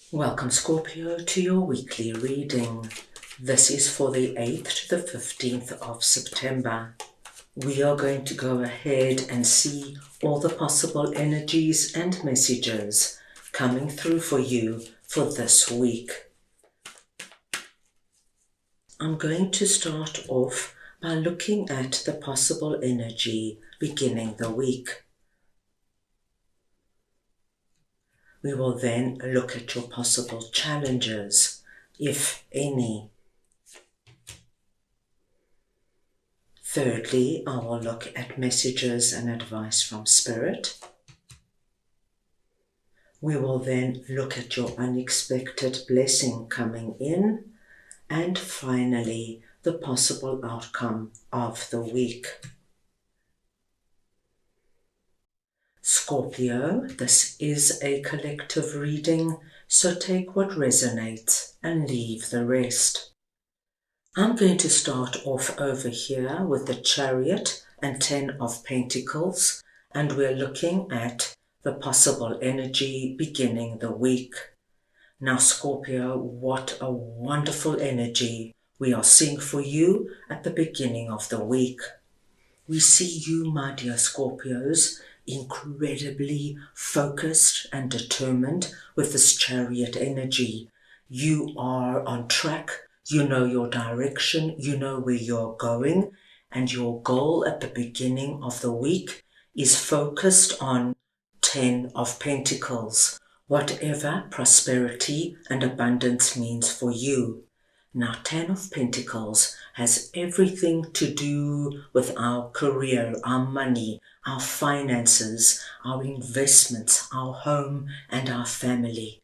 Welcome, Scorpio, to your weekly reading. This is for the 8th to the 15th of September. We are going to go ahead and see all the possible energies and messages coming through for you for this week. I'm going to start off by looking at the possible energy beginning the week. We will then look at your possible challenges, if any. Thirdly, I will look at messages and advice from Spirit. We will then look at your unexpected blessing coming in. And finally, the possible outcome of the week. Scorpio, this is a collective reading, so take what resonates and leave the rest. I'm going to start off over here with the Chariot and 10 of Pentacles, and we're looking at the possible energy beginning the week. Now, Scorpio, what a wonderful energy we are seeing for you at the beginning of the week. We see you, my dear Scorpios, incredibly focused and determined with this Chariot energy. You are on track. You know your direction, you know where you're going, and your goal at the beginning of the week is focused on 10 of Pentacles, whatever prosperity and abundance means for you. Now, 10 of Pentacles has everything to do with our career, our money, our finances, our investments, our home, and our family.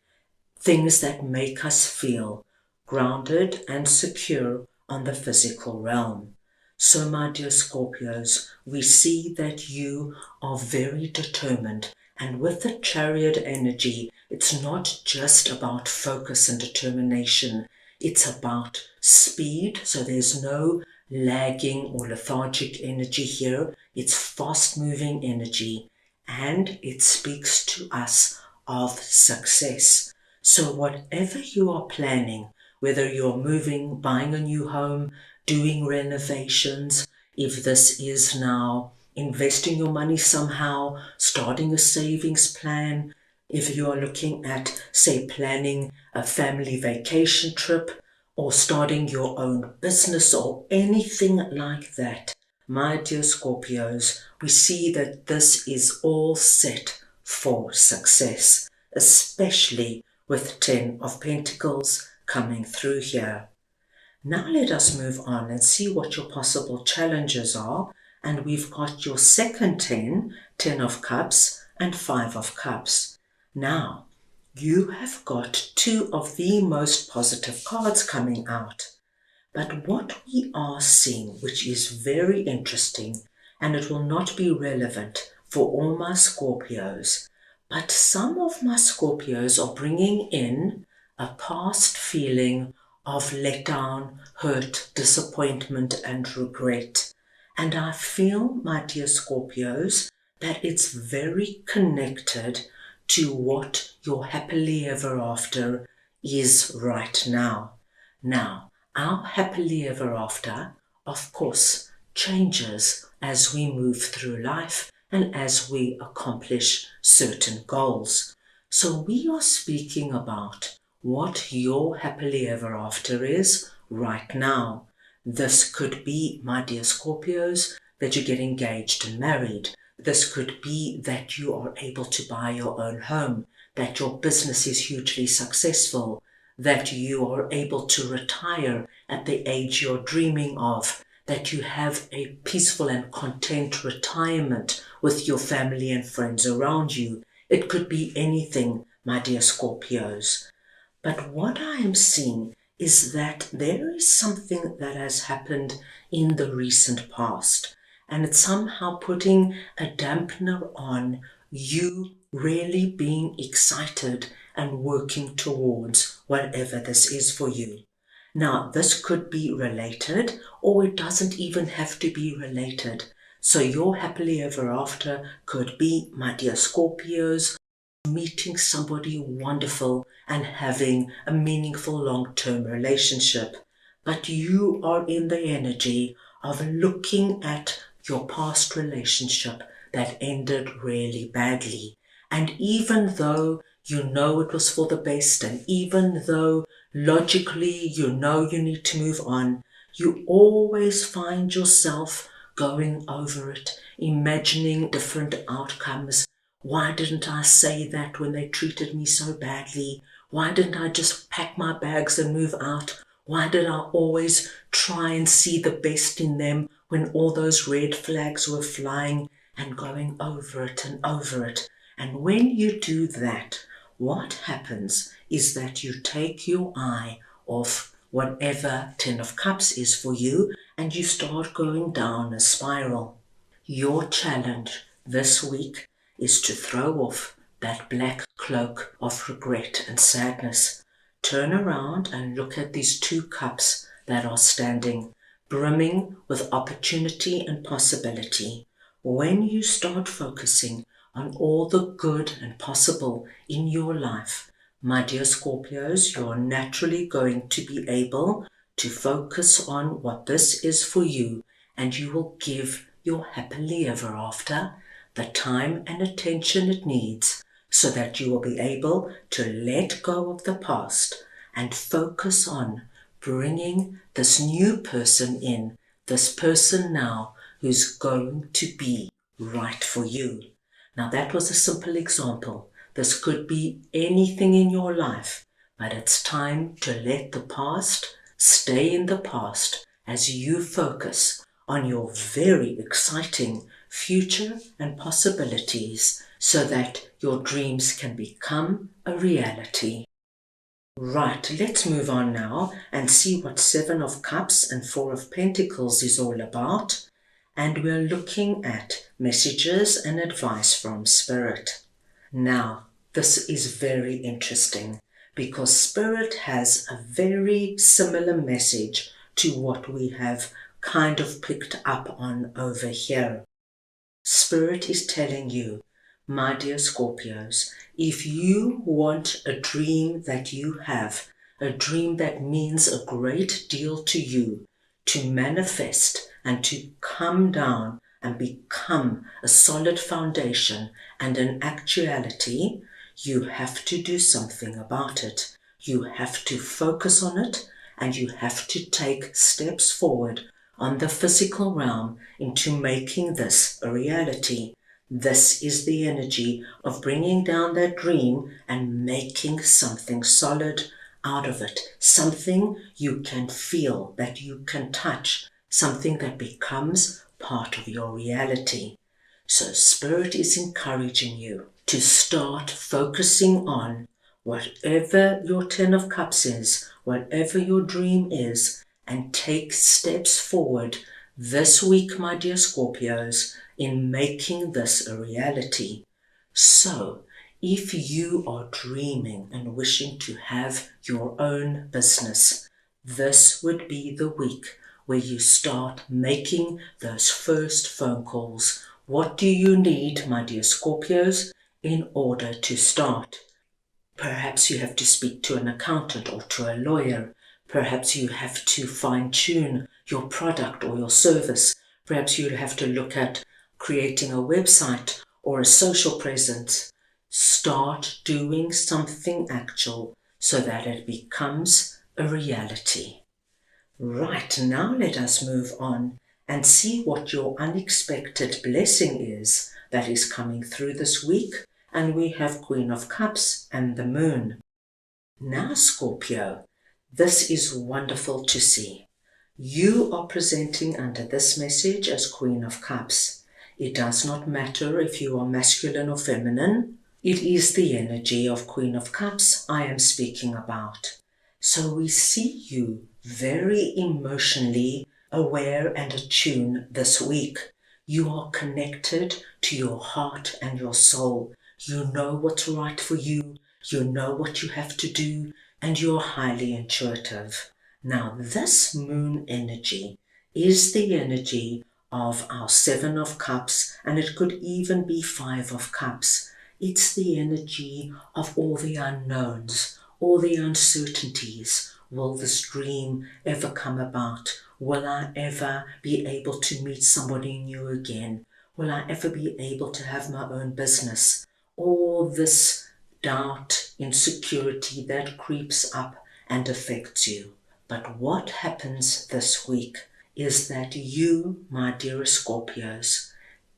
Things that make us feel grounded and secure on the physical realm. So, my dear Scorpios, we see that you are very determined, and with the Chariot energy, it's not just about focus and determination, it's about speed, so there's no lagging or lethargic energy here. It's fast-moving energy, and it speaks to us of success. So whatever you are planning, whether you're moving, buying a new home, doing renovations, if this is now investing your money somehow, starting a savings plan, if you are looking at, say, planning a family vacation trip or starting your own business or anything like that, my dear Scorpios, we see that this is all set for success, especially with 10 of Pentacles coming through here. Now let us move on and see what your possible challenges are. And we've got your second 10, 10 of Cups and 5 of Cups. Now, you have got two of the most positive cards coming out. But what we are seeing, which is very interesting, and it will not be relevant for all my Scorpios, but some of my Scorpios are bringing in a past feeling of letdown, hurt, disappointment, and regret. And I feel, my dear Scorpios, that it's very connected to what your happily ever after is right now. Now, our happily ever after, of course, changes as we move through life and as we accomplish certain goals. So we are speaking about what your happily ever after is right now. This could be, my dear Scorpios, that you get engaged and married. This could be that you are able to buy your own home, that your business is hugely successful, that you are able to retire at the age you're dreaming of, that you have a peaceful and content retirement with your family and friends around you. It could be anything, my dear Scorpios. But what I am seeing is that there is something that has happened in the recent past, and it's somehow putting a dampener on you really being excited and working towards whatever this is for you. Now, this could be related, or it doesn't even have to be related. So your happily ever after could be, my dear Scorpios, meeting somebody wonderful and having a meaningful long-term relationship. But you are in the energy of looking at your past relationship that ended really badly. And even though you know it was for the best, and even though logically you know you need to move on, you always find yourself going over it, imagining different outcomes. Why didn't I say that when they treated me so badly? Why didn't I just pack my bags and move out? Why did I always try and see the best in them when all those red flags were flying, and going over it and over it? And when you do that, what happens is that you take your eye off whatever Ten of Cups is for you, and you start going down a spiral. Your challenge this week is to throw off that black cloak of regret and sadness. Turn around and look at these two cups that are standing, brimming with opportunity and possibility. When you start focusing on all the good and possible in your life, my dear Scorpios, you are naturally going to be able to focus on what this is for you, and you will give your happily ever after the time and attention it needs, so that you will be able to let go of the past and focus on bringing this new person in, this person now who's going to be right for you. Now that was a simple example. This could be anything in your life, but it's time to let the past stay in the past as you focus on your very exciting future and possibilities, so that your dreams can become a reality. Right, let's move on now and see what Seven of Cups and Four of Pentacles is all about. And we're looking at messages and advice from Spirit. Now, this is very interesting because Spirit has a very similar message to what we have kind of picked up on over here. Spirit is telling you, my dear Scorpios, if you want a dream that you have, a dream that means a great deal to you, to manifest and to come down and become a solid foundation and an actuality, you have to do something about it. You have to focus on it, and you have to take steps forward on the physical realm into making this a reality. This is the energy of bringing down that dream and making something solid out of it, something you can feel, that you can touch, something that becomes part of your reality. So Spirit is encouraging you to start focusing on whatever your Ten of Cups is, whatever your dream is, and take steps forward this week, my dear Scorpios, in making this a reality. So, if you are dreaming and wishing to have your own business, this would be the week where you start making those first phone calls. What do you need, my dear Scorpios, in order to start? Perhaps you have to speak to an accountant or to a lawyer. Perhaps you have to fine-tune your product or your service. Perhaps you have to look at creating a website or a social presence. Start doing something actual so that it becomes a reality. Right, now let us move on and see what your unexpected blessing is that is coming through this week. And we have Queen of Cups and the Moon. Now, Scorpio, this is wonderful to see. You are presenting under this message as Queen of Cups. It does not matter if you are masculine or feminine. It is the energy of Queen of Cups I am speaking about. So we see you very emotionally aware and attuned this week. You are connected to your heart and your soul. You know what's right for you. You know what you have to do, and you're highly intuitive. Now, this moon energy is the energy of our Seven of Cups, and it could even be Five of Cups. It's the energy of all the unknowns, all the uncertainties. Will this dream ever come about? Will I ever be able to meet somebody new again? Will I ever be able to have my own business? All this doubt, insecurity that creeps up and affects you. But what happens this week is that you, my dearest Scorpios,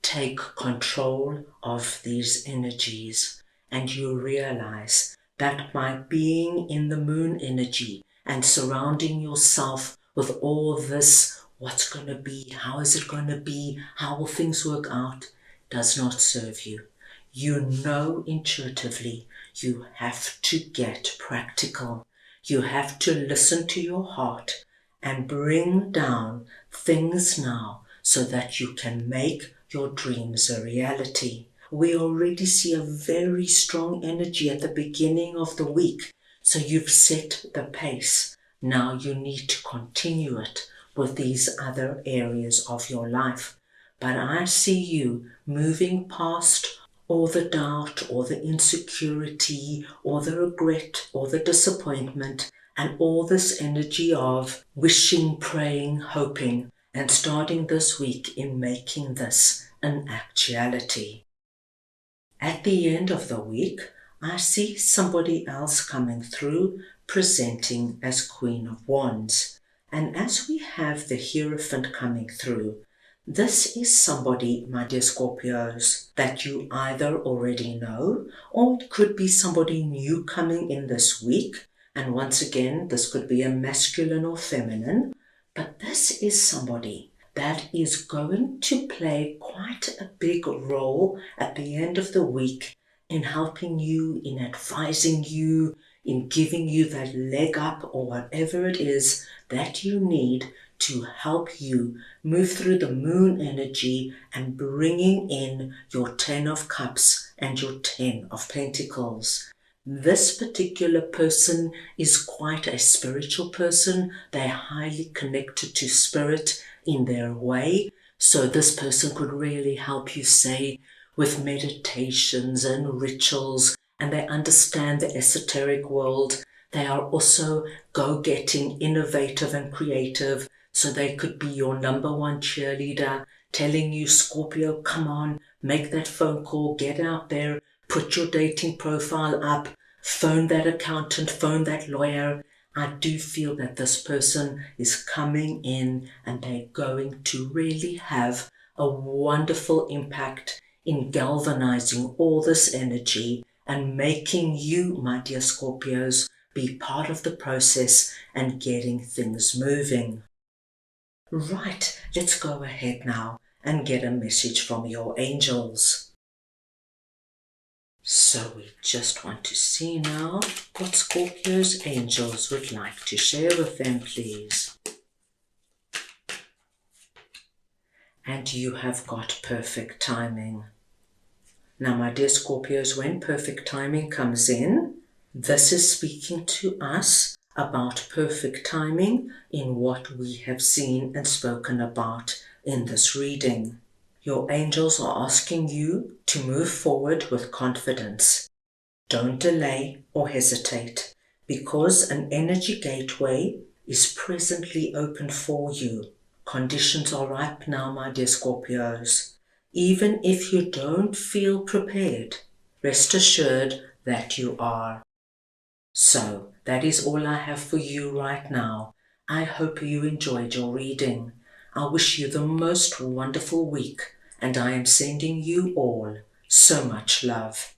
take control of these energies, and you realize that by being in the moon energy and surrounding yourself with all this, what's going to be, how is it going to be, how will things work out, does not serve you. You know intuitively you have to get practical. You have to listen to your heart and bring down things now so that you can make your dreams a reality. We already see a very strong energy at the beginning of the week, so you've set the pace. Now you need to continue it with these other areas of your life. But I see you moving past all the doubt or the insecurity or the regret or the disappointment and all this energy of wishing, praying, hoping, and starting this week in making this an actuality. At the end of the week, I see somebody else coming through presenting as Queen of Wands. And as we have the Hierophant coming through, this is somebody, my dear Scorpios, that you either already know, or it could be somebody new coming in this week. And once again, this could be a masculine or feminine, but this is somebody that is going to play quite a big role at the end of the week in helping you, in advising you, in giving you that leg up or whatever it is that you need to help you move through the moon energy and bringing in your 10 of Cups and your 10 of Pentacles. This particular person is quite a spiritual person. They're highly connected to spirit in their way. So this person could really help you, say, with meditations and rituals, and they understand the esoteric world. They are also go-getting, innovative and creative. So they could be your number one cheerleader, telling you, Scorpio, come on, make that phone call, get out there, put your dating profile up, phone that accountant, phone that lawyer. I do feel that this person is coming in and they're going to really have a wonderful impact in galvanizing all this energy and making you, my dear Scorpios, be part of the process and getting things moving. Right, let's go ahead now and get a message from your angels. So we just want to see now what Scorpio's angels would like to share with them, please. And you have got perfect timing. Now, my dear Scorpios, when perfect timing comes in, this is speaking to us about perfect timing in what we have seen and spoken about in this reading. Your angels are asking you to move forward with confidence. Don't delay or hesitate, because an energy gateway is presently open for you. Conditions are ripe now, my dear Scorpios. Even if you don't feel prepared, rest assured that you are. So, that is all I have for you right now. I hope you enjoyed your reading. I wish you the most wonderful week, and I am sending you all so much love.